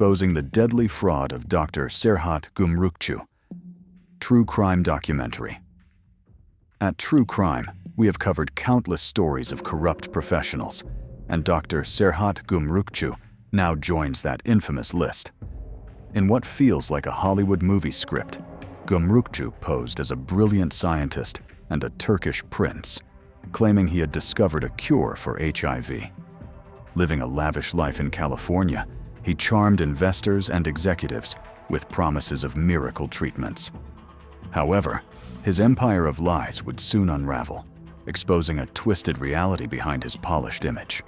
exposing the deadly fraud of Dr. Serhat Gumrukcu. True crime documentary. At True Crime, we have covered countless stories of corrupt professionals, and Dr. Serhat Gumrukcu now joins that infamous list. In what feels like a Hollywood movie script, Gumrukcu posed as a brilliant scientist and a Turkish prince, claiming he had discovered a cure for HIV. Living a lavish life in California, he charmed investors and executives with promises of miracle treatments. However, his empire of lies would soon unravel, exposing a twisted reality behind his polished image.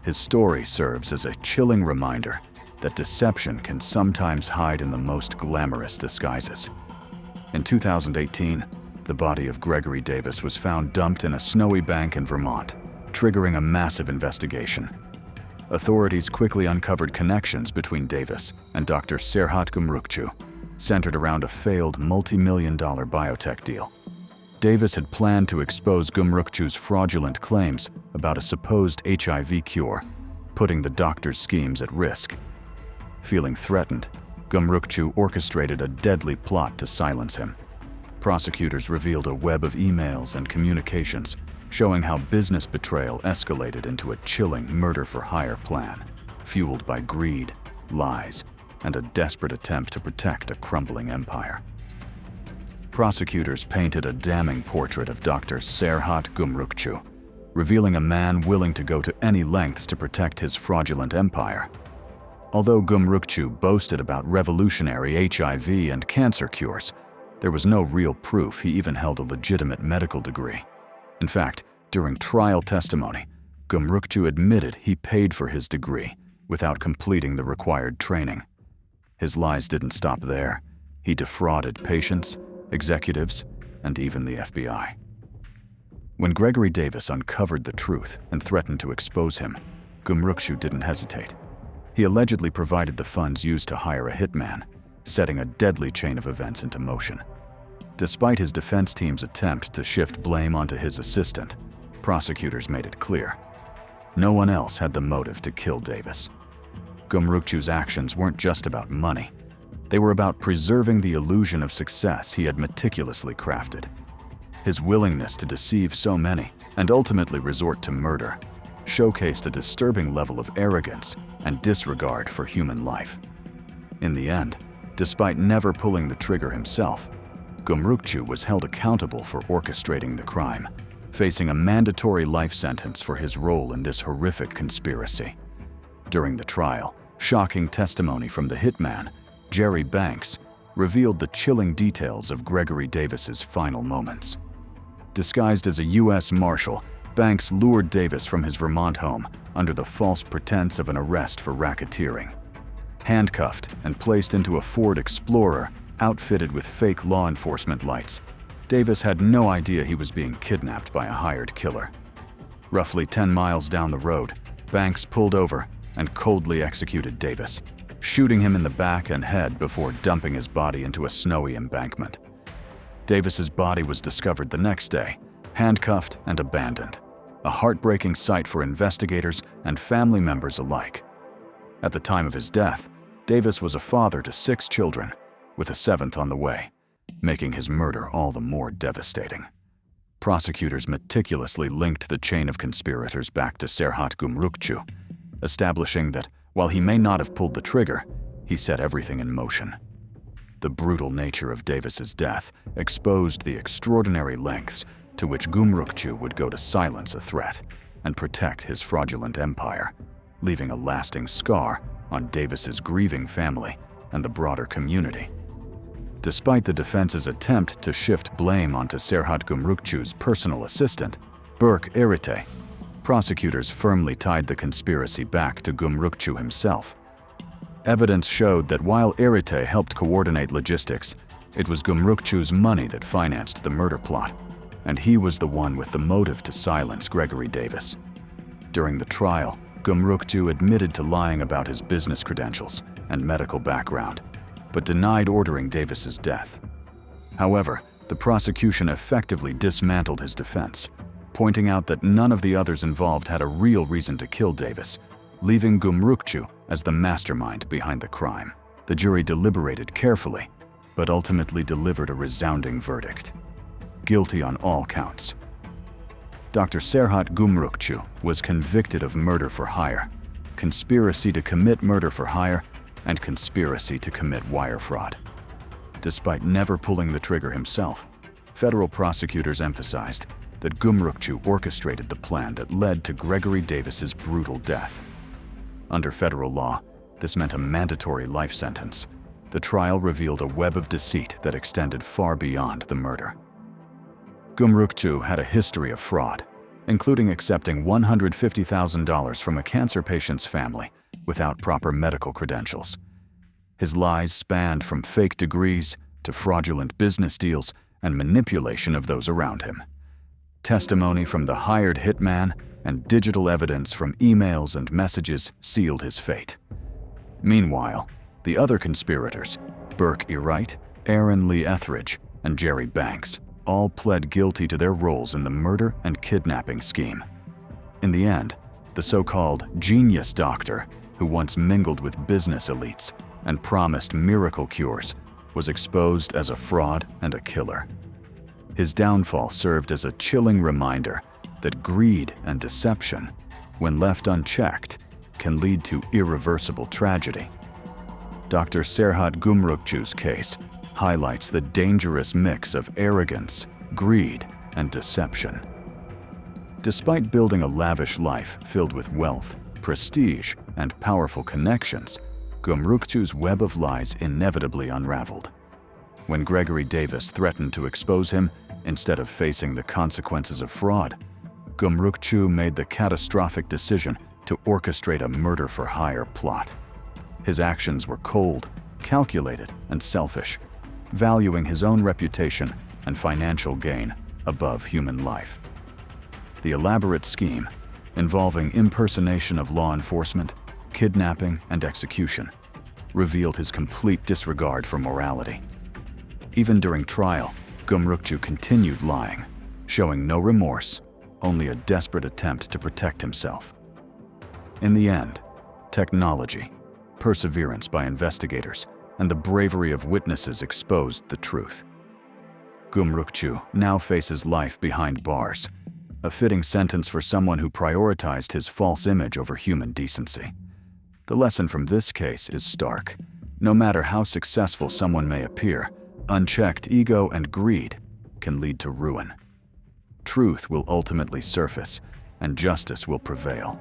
His story serves as a chilling reminder that deception can sometimes hide in the most glamorous disguises. In 2018, the body of Gregory Davis was found dumped in a snowy bank in Vermont, triggering a massive investigation. Authorities quickly uncovered connections between Davis and Dr. Serhat Gumrukcu, centered around a failed multi-million-dollar biotech deal. Davis had planned to expose Gumrukcu's fraudulent claims about a supposed HIV cure, putting the doctor's schemes at risk. Feeling threatened, Gumrukcu orchestrated a deadly plot to silence him. Prosecutors revealed a web of emails and communications showing how business betrayal escalated into a chilling murder-for-hire plan, fueled by greed, lies, and a desperate attempt to protect a crumbling empire. Prosecutors painted a damning portrait of Dr. Serhat Gumrukcu, revealing a man willing to go to any lengths to protect his fraudulent empire. Although Gumrukcu boasted about revolutionary HIV and cancer cures, there was no real proof he even held a legitimate medical degree. In fact, during trial testimony, Gumrukcu admitted he paid for his degree without completing the required training. His lies didn't stop there. He defrauded patients, executives, and even the FBI. When Gregory Davis uncovered the truth and threatened to expose him, Gumrukcu didn't hesitate. He allegedly provided the funds used to hire a hitman, setting a deadly chain of events into motion. Despite his defense team's attempt to shift blame onto his assistant, prosecutors made it clear no one else had the motive to kill Davis. Gumrukcu's actions weren't just about money. They were about preserving the illusion of success he had meticulously crafted. His willingness to deceive so many and ultimately resort to murder showcased a disturbing level of arrogance and disregard for human life. In the end, despite never pulling the trigger himself, Gumrukcu was held accountable for orchestrating the crime, facing a mandatory life sentence for his role in this horrific conspiracy. During the trial, shocking testimony from the hitman, Jerry Banks, revealed the chilling details of Gregory Davis's final moments. Disguised as a U.S. Marshal, Banks lured Davis from his Vermont home under the false pretense of an arrest for racketeering. Handcuffed and placed into a Ford Explorer outfitted with fake law enforcement lights, Davis had no idea he was being kidnapped by a hired killer. Roughly 10 miles down the road, Banks pulled over and coldly executed Davis, shooting him in the back and head before dumping his body into a snowy embankment. Davis's body was discovered the next day, handcuffed and abandoned, a heartbreaking sight for investigators and family members alike. At the time of his death, Davis was a father to 6 children, with a 7th on the way, making his murder all the more devastating. Prosecutors meticulously linked the chain of conspirators back to Serhat Gumrukcu, establishing that while he may not have pulled the trigger, he set everything in motion. The brutal nature of Davis's death exposed the extraordinary lengths to which Gumrukcu would go to silence a threat and protect his fraudulent empire, leaving a lasting scar on Davis's grieving family and the broader community. Despite the defense's attempt to shift blame onto Serhat Gumrukcu's personal assistant, Berk Irite, prosecutors firmly tied the conspiracy back to Gumrukcu himself. Evidence showed that while Irite helped coordinate logistics, it was Gumrukcu's money that financed the murder plot, and he was the one with the motive to silence Gregory Davis. During the trial, Gumrukcu admitted to lying about his business credentials and medical background, but denied ordering Davis's death. However, the prosecution effectively dismantled his defense, pointing out that none of the others involved had a real reason to kill Davis, leaving Gumrukcu as the mastermind behind the crime. The jury deliberated carefully, but ultimately delivered a resounding verdict: guilty on all counts. Dr. Serhat Gumrukcu was convicted of murder for hire, conspiracy to commit murder for hire, and conspiracy to commit wire fraud. Despite never pulling the trigger himself, federal prosecutors emphasized that Gumrukcu orchestrated the plan that led to Gregory Davis's brutal death. Under federal law, this meant a mandatory life sentence. The trial revealed a web of deceit that extended far beyond the murder. Gumrukcu had a history of fraud, including accepting $150,000 from a cancer patient's family without proper medical credentials. His lies spanned from fake degrees to fraudulent business deals and manipulation of those around him. Testimony from the hired hitman and digital evidence from emails and messages sealed his fate. Meanwhile, the other conspirators, Burke E. Wright, Aaron Lee Etheridge, and Jerry Banks, all pled guilty to their roles in the murder and kidnapping scheme. In the end, the so-called genius doctor, who once mingled with business elites and promised miracle cures, was exposed as a fraud and a killer. His downfall served as a chilling reminder that greed and deception, when left unchecked, can lead to irreversible tragedy. Dr. Serhat Gumrukcu's case highlights the dangerous mix of arrogance, greed, and deception. Despite building a lavish life filled with wealth, prestige, and powerful connections, Gumrukcu's web of lies inevitably unraveled. When Gregory Davis threatened to expose him instead of facing the consequences of fraud, Gumrukcu made the catastrophic decision to orchestrate a murder-for-hire plot. His actions were cold, calculated, and selfish, valuing his own reputation and financial gain above human life. The elaborate scheme, involving impersonation of law enforcement, kidnapping, and execution, revealed his complete disregard for morality. Even during trial, Gumrukcu continued lying, showing no remorse, only a desperate attempt to protect himself. In the end, technology, perseverance by investigators, and the bravery of witnesses exposed the truth. Gumrukcu now faces life behind bars, a fitting sentence for someone who prioritized his false image over human decency. The lesson from this case is stark. No matter how successful someone may appear, unchecked ego and greed can lead to ruin. Truth will ultimately surface, and justice will prevail.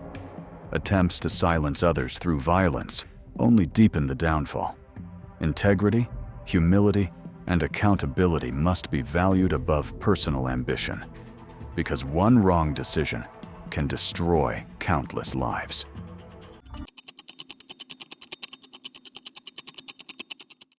Attempts to silence others through violence only deepen the downfall. Integrity, humility, and accountability must be valued above personal ambition, because one wrong decision can destroy countless lives.